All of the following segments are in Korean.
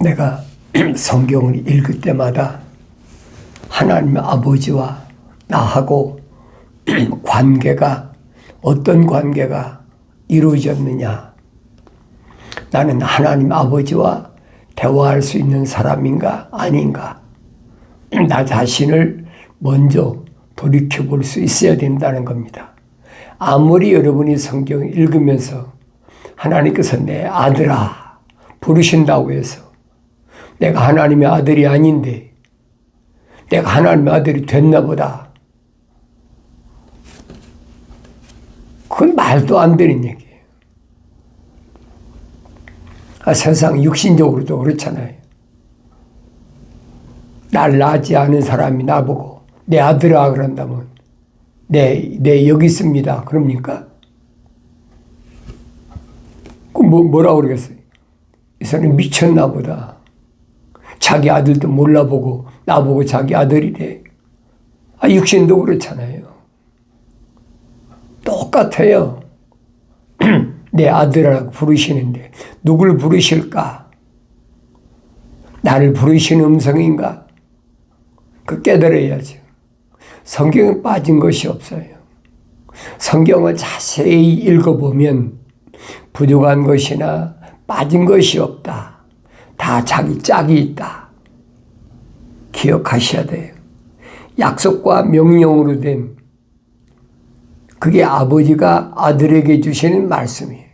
내가 성경을 읽을 때마다 하나님 아버지와 나하고 관계가 어떤 관계가 이루어졌느냐, 나는 하나님 아버지와 대화할 수 있는 사람인가 아닌가, 나 자신을 먼저 돌이켜볼 수 있어야 된다는 겁니다. 아무리 여러분이 성경을 읽으면서 하나님께서 내 아들아 부르신다고 해서 내가 하나님의 아들이 아닌데 내가 하나님의 아들이 됐나 보다, 그건 말도 안 되는 얘기예요. 세상 육신적으로도 그렇잖아요. 날 낳지 않은 사람이 나보고 내 아들아 그런다면 네 여기 있습니다 그럽니까? 그럼 뭐라고 그러겠어요? 이 사람이 미쳤나 보다. 자기 아들도 몰라보고 나보고 자기 아들이래. 육신도 그렇잖아요. 똑같아요. 내 아들이라고 부르시는데 누굴 부르실까? 나를 부르시는 음성인가? 그 깨달아야죠. 성경에 빠진 것이 없어요. 성경을 자세히 읽어보면 부족한 것이나 빠진 것이 없다. 다 자기 짝이 있다. 기억하셔야 돼요. 약속과 명령으로 된 그게 아버지가 아들에게 주시는 말씀이에요.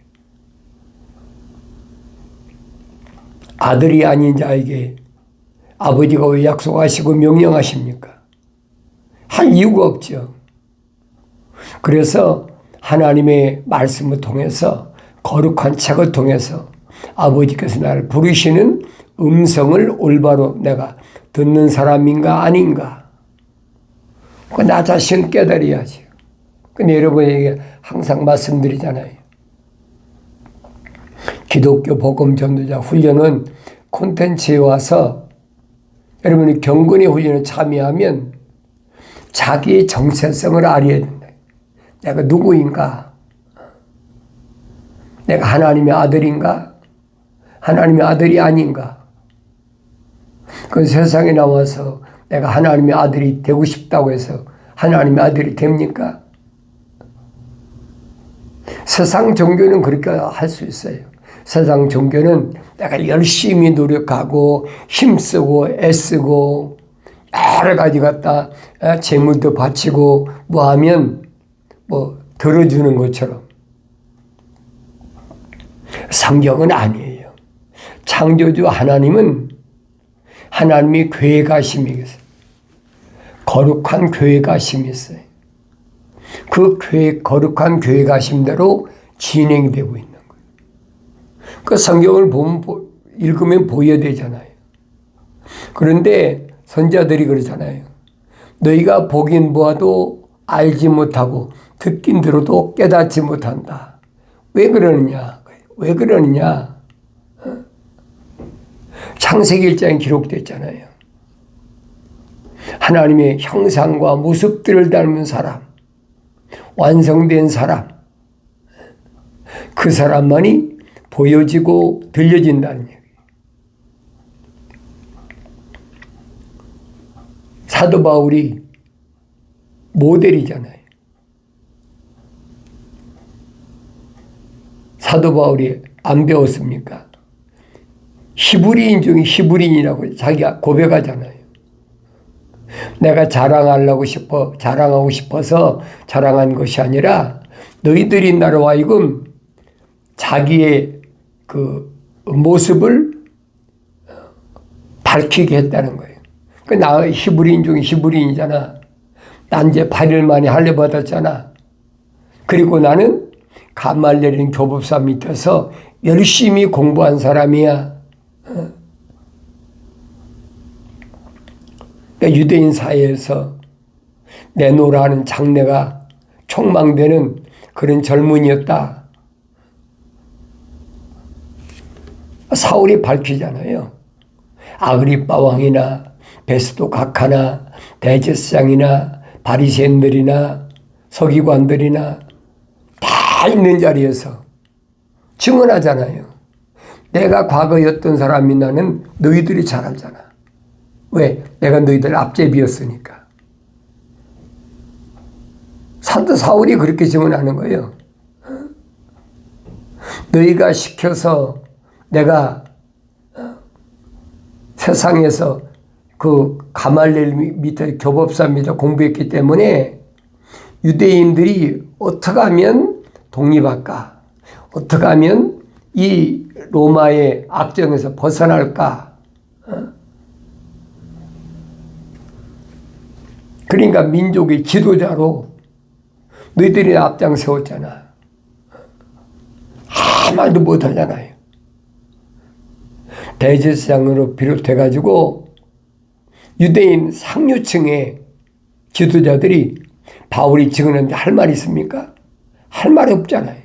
아들이 아닌 자에게 아버지가 왜 약속하시고 명령하십니까? 할 이유가 없죠. 그래서 하나님의 말씀을 통해서 거룩한 책을 통해서 아버지께서 나를 부르시는 음성을 올바로 내가 듣는 사람인가 아닌가, 나 자신 깨달아야죠. 근데 여러분에게 항상 말씀드리잖아요. 기독교 복음 전도자 훈련은 콘텐츠에 와서 여러분이 경건의 훈련에 참여하면 자기의 정체성을 알아야 된다. 내가 누구인가? 내가 하나님의 아들인가? 하나님의 아들이 아닌가? 그 세상에 나와서 내가 하나님의 아들이 되고 싶다고 해서 하나님의 아들이 됩니까? 세상 종교는 그렇게 할 수 있어요. 세상 종교는 내가 열심히 노력하고 힘쓰고 애쓰고 여러 가지 갖다 재물도 바치고 뭐 하면 들어주는 것처럼. 성경은 아니에요. 창조주 하나님은 하나님이 계획하심이 있어요. 거룩한 계획하심이 있어요. 그 거룩한 계획하심대로 진행이 되고 있는 거예요. 그 성경을 읽으면 보여야 되잖아요. 그런데 선지자들이 그러잖아요. 너희가 보긴 보아도 알지 못하고 듣긴 들어도 깨닫지 못한다. 왜 그러느냐? 왜 그러느냐? 창세기 1장에 기록됐잖아요. 하나님의 형상과 모습들을 닮은 사람, 완성된 사람, 그 사람만이 보여지고 들려진다는 얘기예요. 사도 바울이 모델이잖아요. 사도 바울이 안 배웠습니까? 히브리인 중에 히브리인이라고 자기가 고백하잖아요. 내가 자랑하고 싶어서 자랑한 것이 아니라 너희들이 나로 하여금 자기의 그 모습을 밝히게 했다는 거예요. 나 히브리인 중에 히브리인이잖아. 난 이제 8일 만에 할례 받았잖아. 그리고 나는 가말리엘 교법사 밑에서 열심히 공부한 사람이야. 유대인 사회에서 내노라는 장래가 촉망되는 그런 젊은이였다. 사울이 밝히잖아요. 아그리빠 왕이나 베스도 각하나 대제사장이나 바리새인들이나 서기관들이나 다 있는 자리에서 증언하잖아요. 내가 과거에 어떤 사람이냐는 너희들이 잘 알잖아. 왜? 내가 너희들 앞제비였으니까. 사도 사울이 그렇게 증언하는 거예요. 너희가 시켜서 내가 세상에서 그 가말리엘 밑에 교법사 밑에 공부했기 때문에 유대인들이 어떻게 하면 독립할까? 어떻게 하면 이 로마의 악정에서 벗어날까? 그러니까 민족의 지도자로 너희들이 앞장 세웠잖아. 아무 말도 못하잖아요. 대제사장으로 비롯해가지고 유대인 상류층의 지도자들이 바울이 증언하는데 할 말이 있습니까? 할 말이 없잖아요.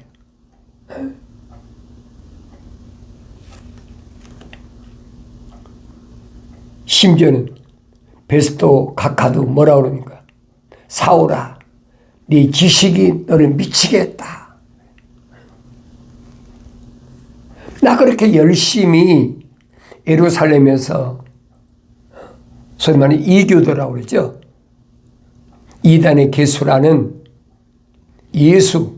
심지어는 베스토 각하도 뭐라 그러니까 사울아 네 지식이 너를 미치게 했다. 나 그렇게 열심히 예루살렘에서 소위 말하는 이교도라고 그러죠. 이단의 개수라는 예수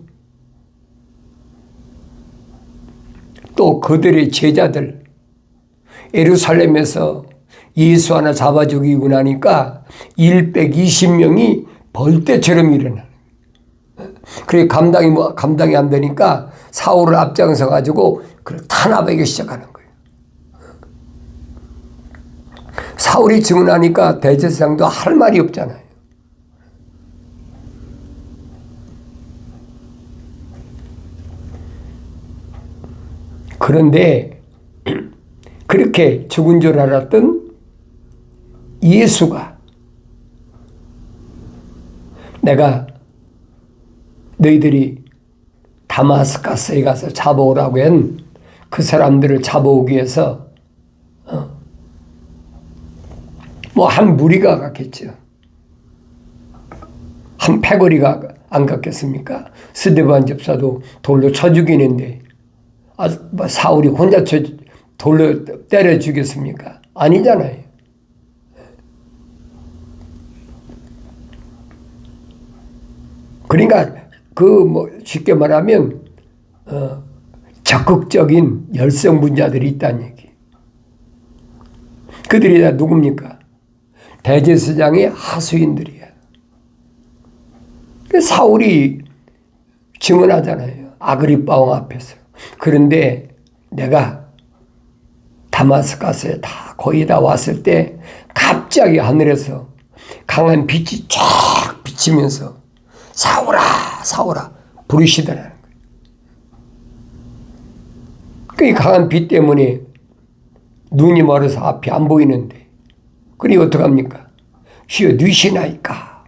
또 그들의 제자들 예루살렘에서 예수 하나 잡아 죽이고 나니까 120명이 벌떼처럼 일어나는 거예요. 그래 감당이 안 되니까 사울을 앞장서 가지고 그를 탄압하기 시작하는 거예요. 사울이 증언하니까 대제사장도 할 말이 없잖아요. 그런데 그렇게 죽은 줄 알았던 예수가 내가 너희들이 다마스커스에 가서 잡아오라고 한 그 사람들을 잡아오기 위해서 뭐 한 무리가 갔겠죠. 한 패거리가 안 갔겠습니까? 스데반 집사도 돌로 쳐 죽이는데 사울이 혼자 돌로 때려 죽였습니까? 아니잖아요. 그러니까 쉽게 말하면 적극적인 열성분자들이 있다는 얘기. 그들이 다 누굽니까? 대제사장의 하수인들이야. 사울이 증언하잖아요. 아그리빠 왕 앞에서. 그런데 내가 다마스커스에 거의 다 왔을 때 갑자기 하늘에서 강한 빛이 쫙 비치면서 사울아 사울아 부르시더라는 거예요. 그 강한 빛 때문에 눈이 멀어서 앞이 안 보이는데 그니 어떡합니까? 주여 누시나이까.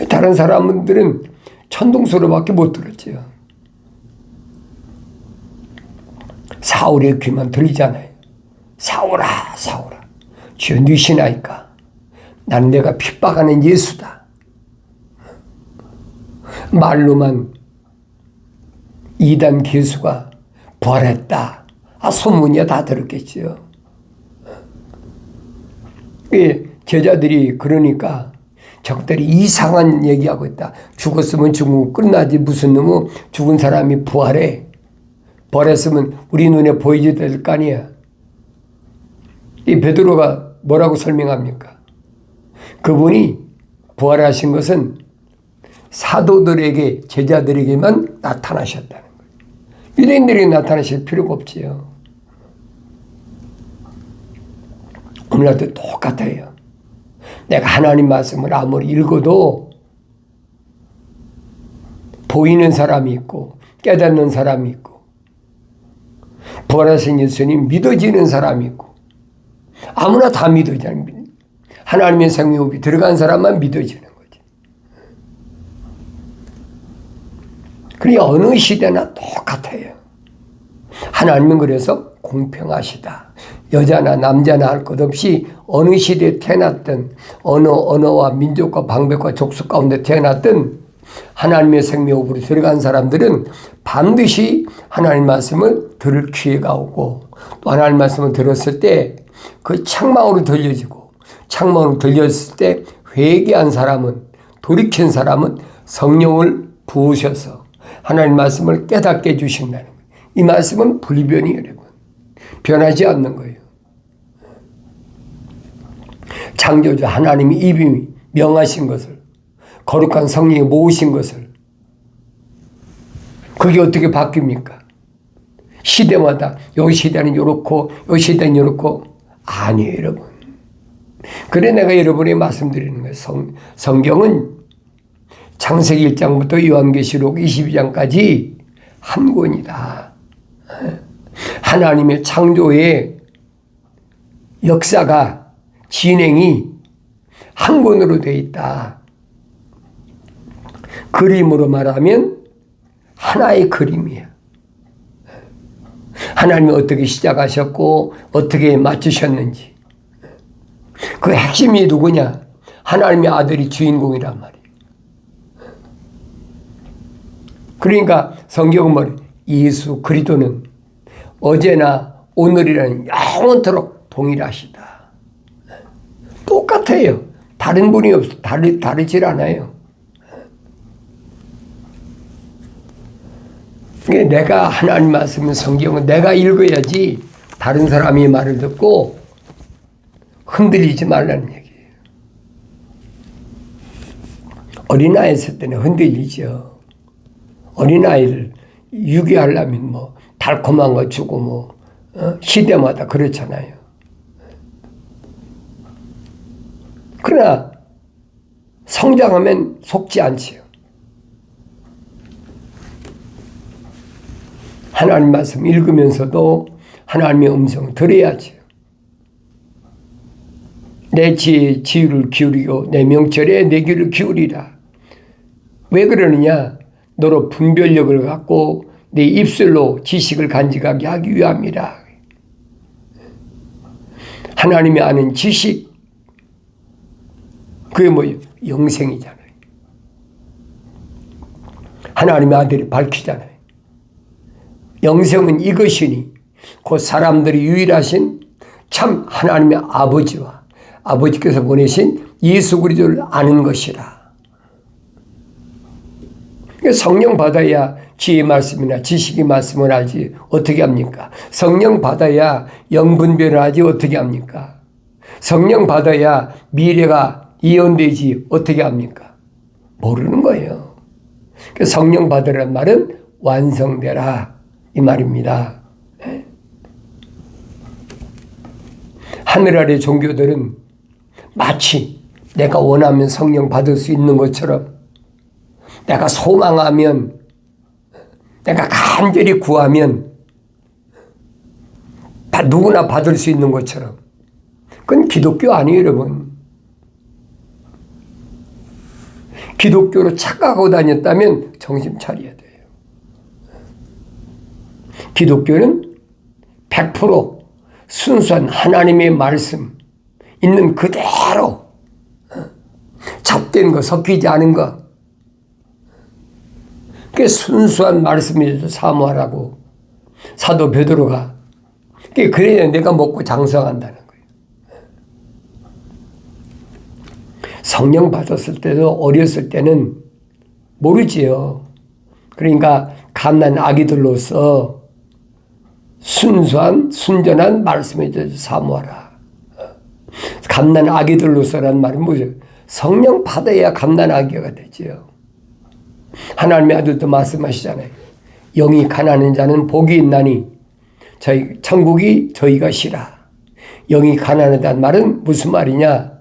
다른 사람들은 천둥소리밖에 못 들었죠. 사울의 귀만 들리잖아요. 사울아 사울아 주여 누시나이까. 나는 내가 핍박하는 예수다. 말로만 이단 개수가 부활했다. 소문이야 다 들었겠죠. 제자들이 그러니까 적들이 이상한 얘기하고 있다. 죽었으면 죽고 끝나지 무슨 놈의 죽은 사람이 부활해. 부활했으면 우리 눈에 보이지 될 거 아니야. 이 베드로가 뭐라고 설명합니까? 그분이 부활하신 것은 사도들에게 제자들에게만 나타나셨다는 거예요. 유대인들에게 나타나실 필요가 없지요. 오늘날도 똑같아요. 내가 하나님 말씀을 아무리 읽어도 보이는 사람이 있고 깨닫는 사람이 있고 부활하신 예수님 믿어지는 사람이 있고 아무나 다 믿어지잖아요. 하나님의 생명이 들어간 사람만 믿어지는 거지. 그러니 어느 시대나 똑같아요. 하나님은 그래서 공평하시다. 여자나 남자나 할 것 없이 어느 시대에 태어났든 어느 언어와 민족과 방백과 족속 가운데 태어났든 하나님의 생명으로 들어간 사람들은 반드시 하나님 말씀을 들을 기회가 오고 또 하나님 말씀을 들었을 때 그 책망으로 들려지고 책망으로 들렸을 때 회개한 사람은 돌이킨 사람은 성령을 부으셔서 하나님 말씀을 깨닫게 해주신다는 거예요. 이 말씀은 불변이에요, 여러분. 변하지 않는 거예요. 창조주 하나님이 입이 명하신 것을 거룩한 성령이 모으신 것을 그게 어떻게 바뀝니까? 시대마다 요 시대는 요렇고 요 시대는 요렇고 아니에요, 여러분. 그래 내가 여러분에게 말씀드리는 거예요. 성경은 창세기 1장부터 요한계시록 22장까지 한 권이다. 하나님의 창조의 역사가 진행이 한 권으로 되어 있다. 그림으로 말하면 하나의 그림이야. 하나님이 어떻게 시작하셨고 어떻게 맞추셨는지. 그 핵심이 누구냐? 하나님의 아들이 주인공이란 말이에요. 그러니까 성경은 뭐래? 예수 그리스도는 어제나 오늘이라는 영원토록 동일하시다. 똑같아요. 다른 분이 없어. 다르질 않아요. 내가 하나님 말씀은 성경은 내가 읽어야지 다른 사람이 말을 듣고 흔들리지 말라는 얘기예요. 어린아이 있을 때는 흔들리죠. 어린아이를 유기하려면 뭐 달콤한 거 주고 뭐 시대마다 그렇잖아요. 그러나 성장하면 속지 않지요. 하나님 말씀 읽으면서도 하나님의 음성을 들어야지요. 내 지혜에 지혜를 기울이고 내 명철에 내 귀를 기울이라. 왜 그러느냐? 너로 분별력을 갖고 내 입술로 지식을 간직하게 하기 위함이라. 하나님이 아는 지식, 그게 뭐예요? 영생이잖아요. 하나님의 아들이 밝히잖아요. 영생은 이것이니 곧 사람들이 유일하신 참 하나님의 아버지와 아버지께서 보내신 예수 그리스도를 아는 것이라. 성령 받아야 지혜의 말씀이나 지식의 말씀을 알지 어떻게 합니까? 성령 받아야 영분별을 하지 어떻게 합니까? 성령 받아야 미래가 예언되지 어떻게 합니까? 모르는 거예요. 성령 받으라는 말은 완성되라 이 말입니다. 하늘 아래 종교들은 마치 내가 원하면 성령 받을 수 있는 것처럼 내가 소망하면 내가 간절히 구하면 다 누구나 받을 수 있는 것처럼 그건 기독교 아니에요, 여러분. 기독교로 착각하고 다녔다면 정신 차려야 돼요. 기독교는 100% 순수한 하나님의 말씀 있는 그대로 잡된 거 섞이지 않은 거 그게 순수한 말씀이 사모하라고 사도 베드로가 그래야 내가 먹고 장성한다는 거예요. 성령 받았을 때도 어렸을 때는 모르지요. 그러니까 갓난 아기들로서 순수한 순전한 말씀에 대해서 사모하라. 갓난 아기들로서라는 말은 뭐죠? 성령 받아야 갓난 아기가 되지요. 하나님의 아들도 말씀하시잖아요. 영이 가난한 자는 복이 있나니 저희 천국이 저희가 시라. 영이 가난하다는 말은 무슨 말이냐?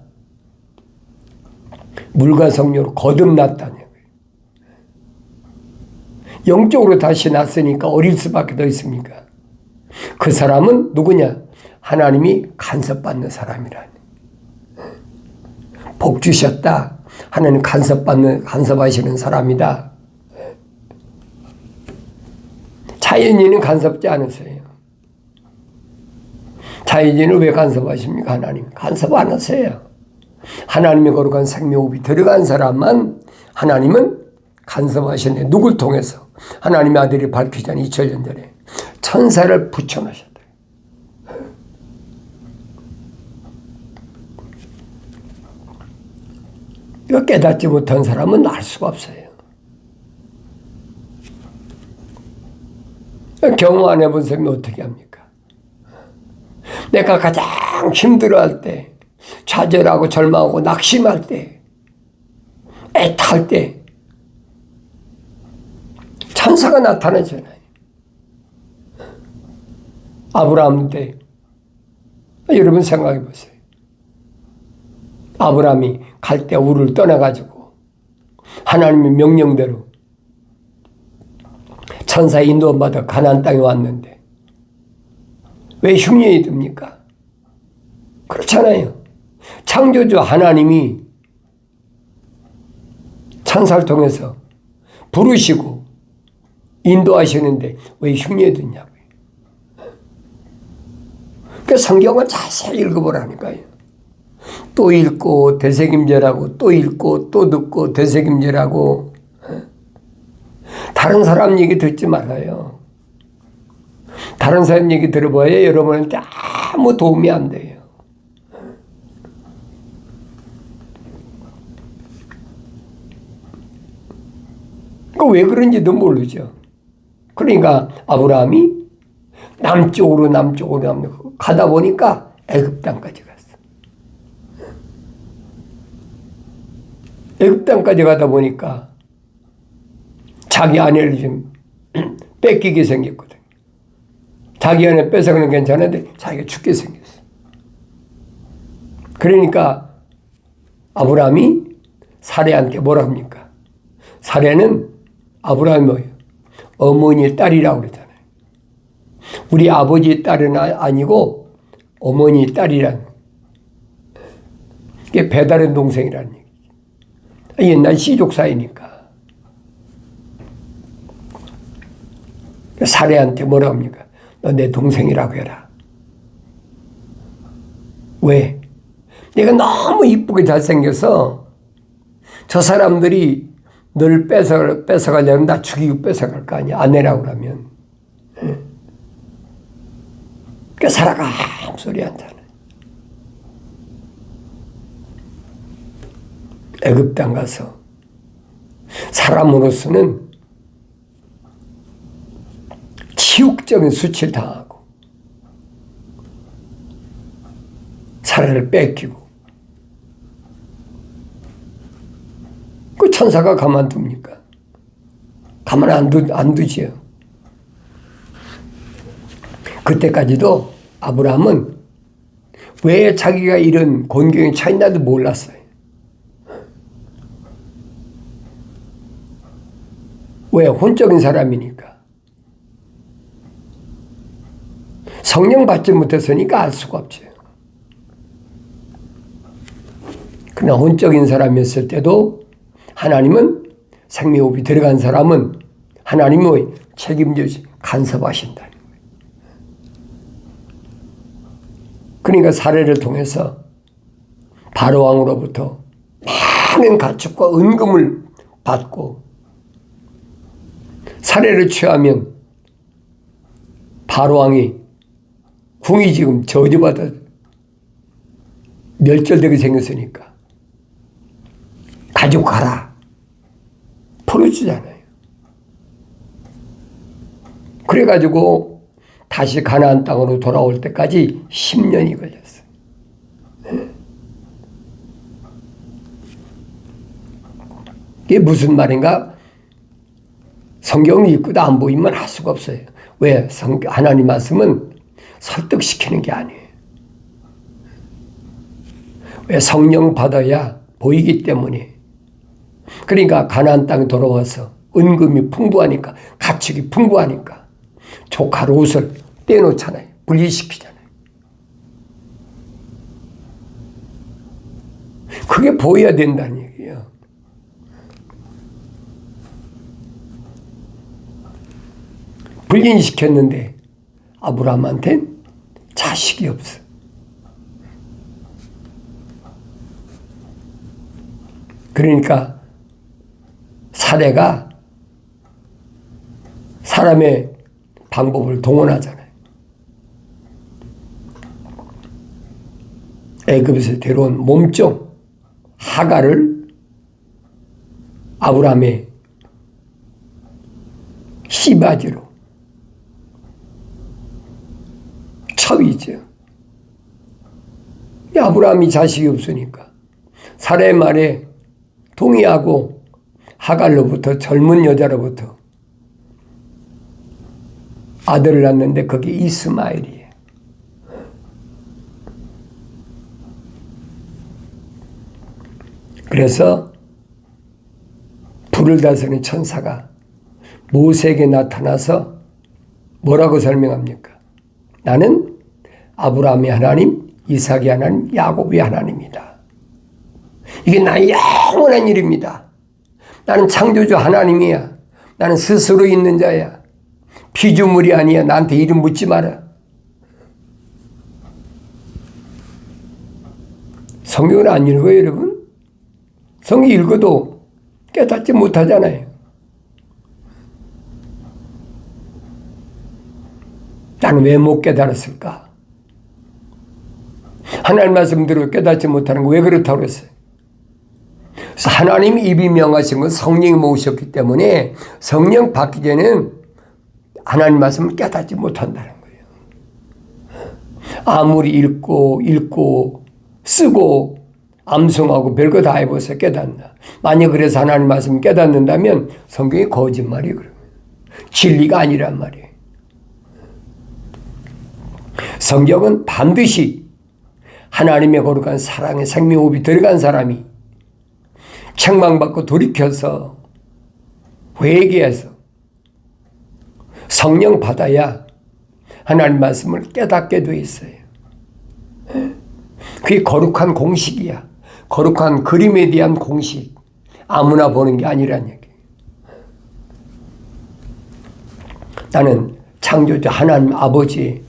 물과 성령으로 거듭났다는 거예요. 영적으로 다시 났으니까 어릴 수밖에 더 있습니까? 그 사람은 누구냐? 하나님이 간섭받는 사람이라니. 복 주셨다. 하나님 간섭하시는 사람이다. 자연인은 간섭지 않으세요. 자연인은 왜 간섭하십니까? 하나님 간섭 안 하세요. 하나님의 거룩한 생명호흡이 들어간 사람만 하나님은 간섭하시네. 누굴 통해서? 하나님의 아들이 밝히기 전 2000년 전에 천사를 붙여놓으셨다. 이거 깨닫지 못한 사람은 알 수가 없어요. 경험 안 해본 사람이 어떻게 합니까? 내가 가장 힘들어할 때, 좌절하고 절망하고 낙심할 때, 애탈 때 천사가 나타나잖아요. 아브라함 때 여러분 생각해 보세요. 아브라함이 갈대 우르를 떠나가지고 하나님의 명령대로 천사 인도받아 가나안 땅에 왔는데 왜 흉년이 듭니까? 그렇잖아요. 창조주 하나님이 천사를 통해서 부르시고 인도하시는데 왜 흉년이 드냐고요. 그 성경을 자세히 읽어보라니까요. 또 읽고 되새김질하고 또 읽고 또 듣고 되새김질하고. 다른 사람 얘기 듣지 말아요. 다른 사람 얘기 들어봐야 여러분한테 아무 도움이 안 돼요. 왜 그런지도 모르죠. 그러니까 아브라함이 남쪽으로 가다 보니까 애굽 땅까지 갔어. 애굽 땅까지 가다 보니까 자기 아내를 좀 뺏기게 생겼거든. 자기 아내 뺏어가는 건 괜찮은데 자기가 죽게 생겼어. 그러니까 아브라함이 사레한테 뭐라 합니까? 사레는 아브라함이 뭐예요? 어머니의 딸이라고 그러잖아요. 우리 아버지의 딸은 아니고 어머니의 딸이라는. 이게 배다른 동생이라는 얘기죠. 옛날 시족 사이니까. 사례한테 뭐라 합니까? 너 내 동생이라고 해라. 왜? 내가 너무 이쁘게 잘생겨서 저 사람들이 널 뺏어가려면 나 죽이고 뺏어갈 거 아니야. 아내라고 그러면. 그러니까 사라가 아무 소리 안 하잖아. 애굽 땅 가서 사람으로서는 치욕적인 수치를 당하고 사례를 뺏기고 그 천사가 가만둡니까? 가만 안 두지요. 그때까지도 아브라함은 왜 자기가 이런 곤경에 처했나도 몰랐어요. 왜? 혼적인 사람이니까. 성령 받지 못했으니까 알 수가 없죠. 그러나 혼적인 사람이었을 때도 하나님은 생명호흡이 들어간 사람은 하나님의 책임져서 간섭하신다는 거예요. 그러니까 사례를 통해서 바로왕으로부터 많은 가축과 은금을 받고 사례를 취하면 바로왕이 궁이 지금 저주받아 멸절되게 생겼으니까 가지고 가라 풀어주잖아요. 그래가지고 다시 가나안 땅으로 돌아올 때까지 10년이 걸렸어요. 이게 무슨 말인가? 성경을 읽고도 안 보이면 할 수가 없어요. 왜? 하나님 말씀은 설득시키는 게 아니에요. 왜? 성령 받아야 보이기 때문에. 그러니까 가나안 땅에 돌아와서 은금이 풍부하니까, 가축이 풍부하니까 조카 롯을 떼놓잖아요. 분리시키잖아요. 그게 보여야 된다는 얘기예요. 분리시켰는데 아브라함한테는 자식이 없어. 그러니까 사례가 사람의 방법을 동원하잖아요. 애굽에서 데려온 몸종 하갈을 아브라함의 씨바지로 첩이죠. 아브라함이 자식이 없으니까 사라의 말에 동의하고 하갈로부터 젊은 여자로부터 아들을 낳는데 그게 이스마엘이에요. 그래서 불을 다스리는 천사가 모세에게 나타나서 뭐라고 설명합니까? 나는 아브라함의 하나님, 이삭의 하나님, 야곱의 하나님이다. 이게 나의 영원한 일입니다. 나는 창조주 하나님이야. 나는 스스로 있는 자야. 피조물이 아니야. 나한테 이름 묻지 마라. 성경을 안 읽어요, 여러분? 성경 읽어도 깨닫지 못하잖아요. 나는 왜 못 깨달았을까? 하나님 말씀대로 깨닫지 못하는 거 왜 그렇다고 했어요? 그래서 하나님이 입이 명하신 건 성령이 모으셨기 때문에 성령 받기 전에는 하나님 말씀을 깨닫지 못한다는 거예요. 아무리 읽고 쓰고 암송하고 별거 다 해보세요. 깨닫나. 만약 그래서 하나님 말씀을 깨닫는다면 성경이 거짓말이에요. 그러면 진리가 아니란 말이에요. 성경은 반드시 하나님의 거룩한 사랑의 생명호흡이 들어간 사람이 책망받고 돌이켜서 회개해서 성령 받아야 하나님 말씀을 깨닫게 돼 있어요. 그게 거룩한 공식이야. 거룩한 그림에 대한 공식. 아무나 보는 게 아니란 얘기예요. 나는 창조주 하나님 아버지의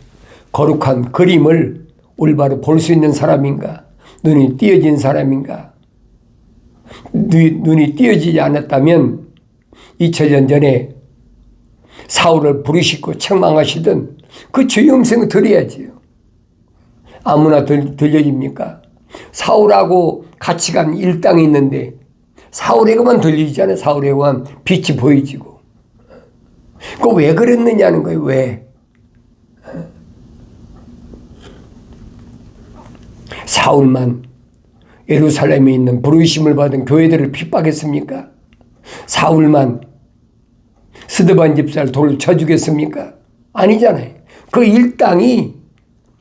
거룩한 그림을 올바로 볼 수 있는 사람인가? 눈이 띄어진 사람인가? 눈이 띄어지지 않았다면 2000년 전에 사울을 부르시고 책망하시던 그 주의 음성을 들어야지요. 아무나 들려집니까? 사울하고 같이 간 일당이 있는데 사울에게만 들리잖아요. 사울에게만 빛이 보이지고. 그거 왜 그랬느냐는 거예요. 왜? 사울만 예루살렘에 있는 부르심을 받은 교회들을 핍박했습니까? 사울만 스데반 집사를 돌로 쳐 죽였습니까? 아니잖아요. 그 일당이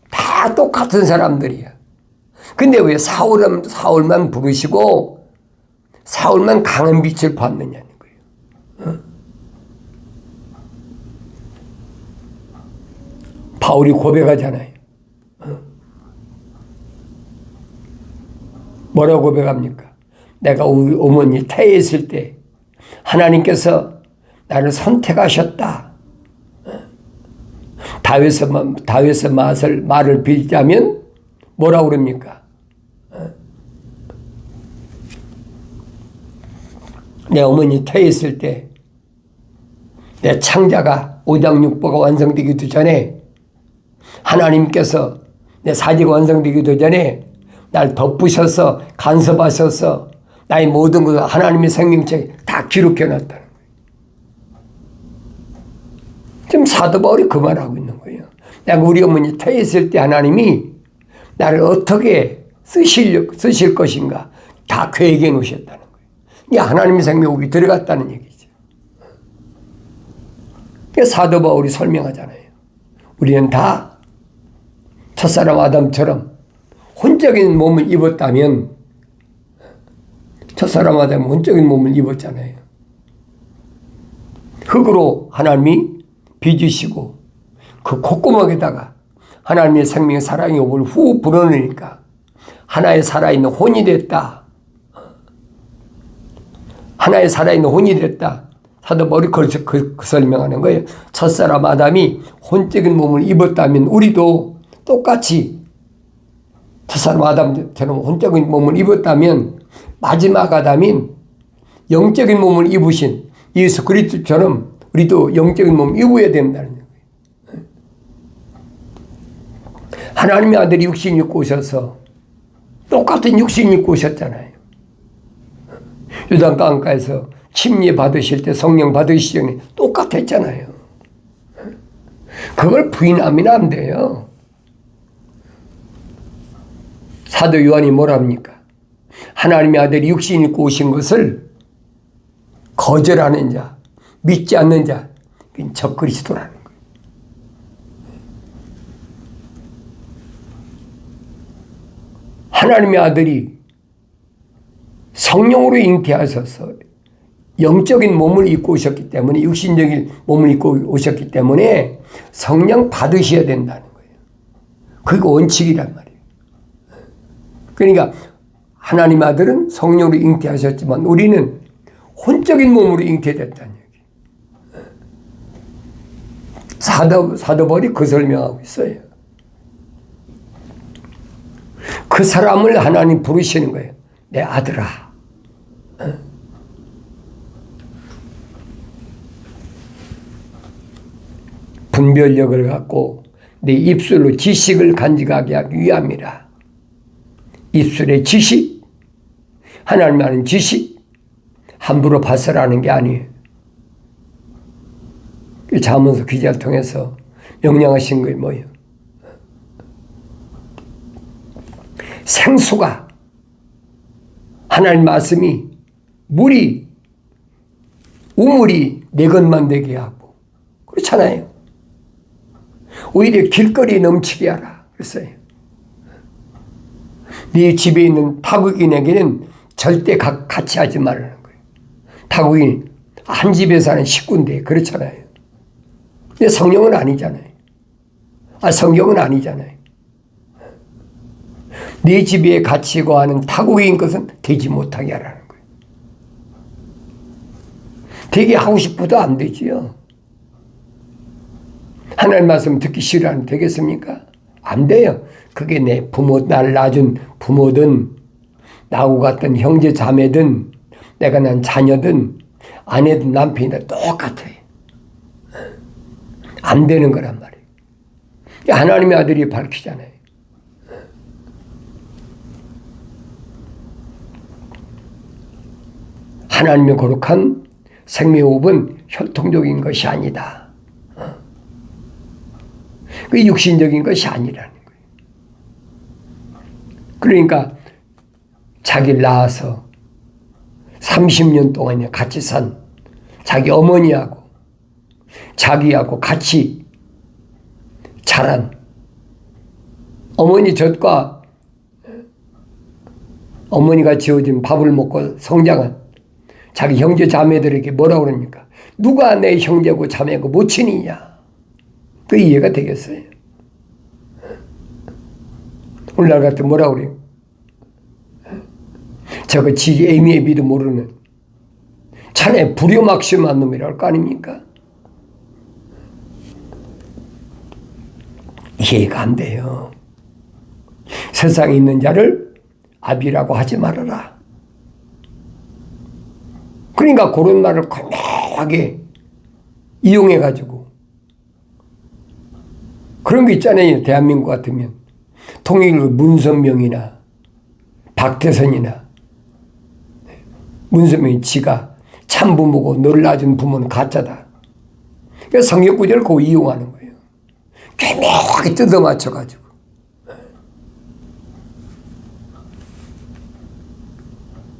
다 똑같은 사람들이야. 근데 왜 사울만 부르시고 사울만 강한 빛을 받느냐는 거예요. 바울이 고백하잖아요. 뭐라고 고백합니까? 내가 우리 어머니 태했을 때 하나님께서 나를 선택하셨다. 다윗의 말을 빌자면 뭐라고 그럽니까? 내 어머니 태했을 때 내 창자가 5장 6보가 완성되기도 전에 하나님께서 내 사지가 완성되기도 전에 날 덮으셔서 간섭하셔서 나의 모든 것을 하나님의 생명책에 다 기록해놨다는 거예요. 지금 사도 바울이 그 말하고 있는 거예요. 내가 우리 어머니 태했을 때 하나님이 나를 어떻게 쓰실 것인가 다 계획해 놓으셨다는 거예요. 이게 하나님의 생명호흡이 들어갔다는 얘기죠. 사도 바울이 설명하잖아요. 우리는 다 첫사람 아담처럼 혼적인 몸을 입었다면 첫사람 아담은 혼적인 몸을 입었잖아요. 흙으로 하나님이 빚으시고 그 콧구멍에다가 하나님의 생명의 사랑의 호흡을 후 불어넣으니까 하나의 살아있는 혼이 됐다. 하나의 살아있는 혼이 됐다. 사도 바울이 그 설명하는 거예요. 첫사람 아담이 혼적인 몸을 입었다면 우리도 똑같이 첫사람 아담처럼 혼적인 몸을 입었다면 마지막 아담인 영적인 몸을 입으신 예수 그리스도처럼 우리도 영적인 몸 입어야 된다는 거예요. 하나님의 아들이 육신 입고 오셔서 똑같은 육신 입고 오셨잖아요. 요단강가에서 침례 받으실 때 성령 받으시기 전에 똑같았잖아요. 그걸 부인하면 안 돼요. 사도 요한이 뭐랍니까? 하나님의 아들이 육신 입고 오신 것을 거절하는 자, 믿지 않는 자, 그건 적그리스도라는 거예요. 하나님의 아들이 성령으로 잉태하셔서 영적인 몸을 입고 오셨기 때문에, 육신적인 몸을 입고 오셨기 때문에 성령 받으셔야 된다는 거예요. 그게 원칙이란 말이에요. 그러니까 하나님의 아들은 성령으로 잉태하셨지만 우리는 혼적인 몸으로 잉태됐다는 얘기예요. 사도 바울이 그 설명하고 있어요. 그 사람을 하나님 부르시는 거예요. 내 아들아. 분별력을 갖고 내 입술로 지식을 간직하게 하기 위함이라. 입술의 지식, 하나님 아는 지식, 함부로 발설하는 게 아니에요. 잠언서 기자를 통해서 명령하신 게 뭐예요? 생수가, 하나님 말씀이 물이, 우물이 내 것만 되게 하고, 그렇잖아요. 오히려 길거리에 넘치게 하라 그랬어요. 네 집에 있는 타국인에게는 절대 같이 하지 말라는 거예요. 타국인 한 집에 사는 식구인데 그렇잖아요. 근데 성령은 아니잖아요. 성경은 아니잖아요. 네 집에 같이 거하는 타국인 것은 되지 못하게 하라는 거예요. 되게 하고 싶어도 안 되지요. 하나님 말씀 듣기 싫어하면 되겠습니까? 안 돼요. 그게 내 부모, 나를 낳아준 부모든, 나하고 같은 형제 자매든, 내가 난 자녀든, 아내든 남편이든 똑같아요. 안 되는 거란 말이에요. 하나님의 아들이 밝히잖아요. 하나님의 거룩한 생명호흡은 혈통적인 것이 아니다. 그 육신적인 것이 아니라는 거예요. 그러니까 자기를 낳아서 30년 동안 같이 산 자기 어머니하고 자기하고 같이 자란 어머니 젖과 어머니가 지어준 밥을 먹고 성장한 자기 형제 자매들에게 뭐라고 그럽니까? 누가 내 형제고 자매고 모친이냐? 그 이해가 되겠어요? 오늘날 같은 뭐라고 그래요? 저거 지 애미의 비도 모르는 자네 불효막심한 놈이랄 거 아닙니까? 이해가 안 돼요. 세상에 있는 자를 아비라고 하지 말아라. 그러니까 그런 말을 강하게 이용해가지고 그런 거 있잖아요. 대한민국 같으면 통일 문선명이나 박태선이나 문선명이 지가 참부모고 너를 낳아준 부모는 가짜다. 그러니까 성경구절을 그 이용하는 거예요. 개명하게 뜯어맞춰가지고.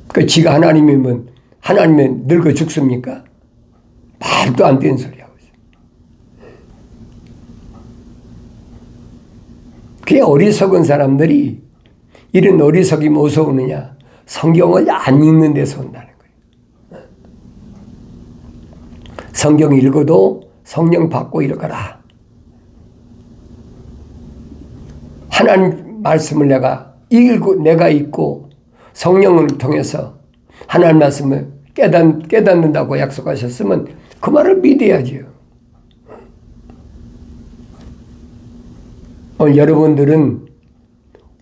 그 지가 하나님이면 하나님은 늙어 죽습니까? 말도 안 되는 소리 하고 있어요. 그게 어리석은 사람들이 이런 어리석임이 어디서 오느냐? 성경을 안 읽는 데서 온다는 거예요. 성경 읽어도 성령 받고 읽어라. 하나님 말씀을 내가 읽고 성령을 통해서 하나님 말씀을 깨닫는다고 약속하셨으면 그 말을 믿어야죠. 오늘 여러분들은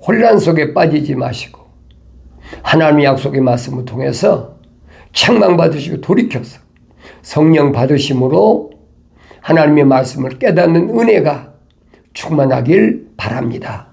혼란 속에 빠지지 마시고 하나님의 약속의 말씀을 통해서 책망받으시고 돌이켜서 성령 받으심으로 하나님의 말씀을 깨닫는 은혜가 충만하길 바랍니다.